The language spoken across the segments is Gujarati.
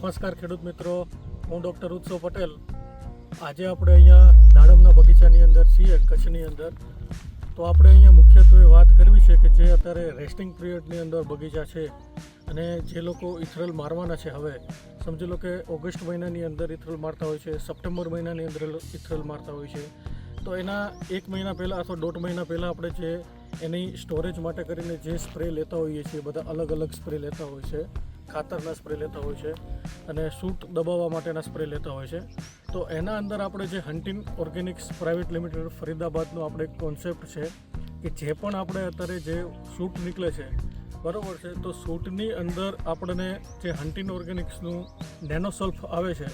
નમસ્કાર ખેડૂત મિત્રો, હું ડૉક્ટર ઉત્સવ પટેલ. આજે આપણે અહીંયા દાડમના બગીચાની અંદર છીએ, કચ્છની અંદર. તો આપણે અહીંયા મુખ્યત્વે વાત કરવી છે કે જે અત્યારે રેસ્ટિંગ પિરિયડની અંદર બગીચા છે અને જે લોકો ઇથરલ મારવાના છે, હવે સમજી લો કે ઓગસ્ટ મહિનાની અંદર ઇથરલ મારતા હોય છે, સપ્ટેમ્બર મહિનાની અંદર ઇથરલ મારતા હોય છે. તો એના 1 મહિના પહેલાં અથવા 1.5 મહિના પહેલાં આપણે જે એની સ્ટોરેજ માટે કરીને જે સ્પ્રે લેતા હોઈએ છીએ, બધા અલગ અલગ સ્પ્રે લેતા હોય છે, ખાતરના સ્પ્રે લેતા હોય છે અને સૂટ દબાવવા માટેના સ્પ્રે લેતા હોય છે. તો એના અંદર આપણે જે હન્ટિન ઓર્ગેનિક્સ પ્રાઇવેટ લિમિટેડ ફરીદાબાદનો આપણે એક કોન્સેપ્ટ છે કે જે પણ આપણે અત્યારે જે સૂટ નીકળે છે, બરાબર છે, તો સૂટની અંદર આપણને જે હન્ટિન ઓર્ગેનિક્સનું નેનોસલ્ફ આવે છે,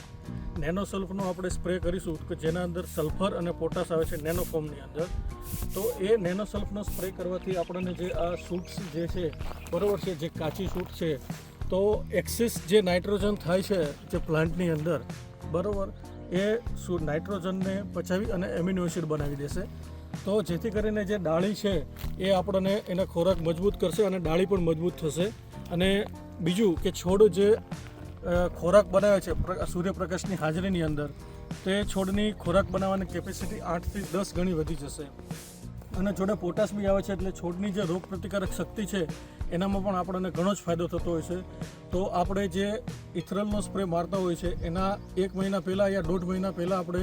નેનોસલ્ફનો આપણે સ્પ્રે કરીશું કે જેના અંદર સલ્ફર અને પોટાશ આવે છે નેનો ફોર્મની અંદર. તો એ નેનોસલ્ફનો સ્પ્રે કરવાથી આપણને જે આ સૂટ્સ જે છે, બરાબર છે, જે કાચી સૂટ છે, તો એક્સેસ જે નાઇટ્રોજન થાય છે જે પ્લાન્ટની અંદર, બરાબર, એ નાઇટ્રોજનને પચાવી અને એમિનો એસિડ બનાવી દેશે. તો જેથી કરીને જે ડાળી છે એ આપણને એના ખોરાક મજબૂત કરશે અને ડાળી પણ મજબૂત થશે. અને બીજું કે છોડ જે ખોરાક બનાવે છે સૂર્યપ્રકાશની હાજરીની અંદર, તે છોડની ખોરાક બનાવવાની કેપેસિટી 8 થી 10 ગણી વધી જશે. અને જોડે પોટાશ બી આવે છે એટલે છોડની જે રોગ પ્રતિકારક શક્તિ છે એનામાં પણ આપણને ઘણો જ ફાયદો થતો હોય છે. તો આપણે જે ઇથરલનો સ્પ્રે મારતા હોય છે એના 1 મહિના પહેલાં યા 1.5 મહિના પહેલાં આપણે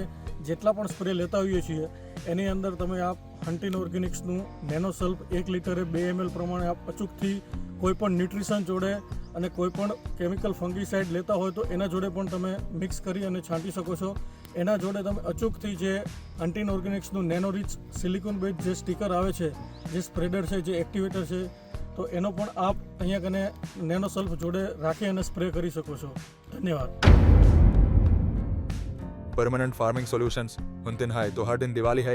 જેટલા પણ સ્પ્રે લેતા હોઈએ છીએ એની અંદર તમે આ હન્ટિન ઓર્ગેનિક્સનું નેનોસલ્ફ 1 લીટરે 2 ml પ્રમાણે આપ અચૂકથી કોઈ પણ ન્યુટ્રિશન જોડે અને કોઈ પણ કેમિકલ ફંગીસાઇડ લેતા હોય તો એના જોડે પણ તમે મિક્સ કરી અને છાંટી શકો છો. એના જોડે તમે અચૂકથી જે હન્ટિન ઓર્ગેનિક્સનું નેનો રીચ સિલિકોન બેઝ જે સ્ટીકર આવે છે, જે સ્પ્રેડર છે, જે એક્ટિવેટર છે, તો એનો પણ આપ અહીંયા કને નેનોસલ્ફ જોડે રાખી અને સ્પ્રે કરી શકો છો. ધન્યવાદ. परमानेंट फार्मिंग सॉल्यूशंस उन दिन है तो हर दिन दिवाली है.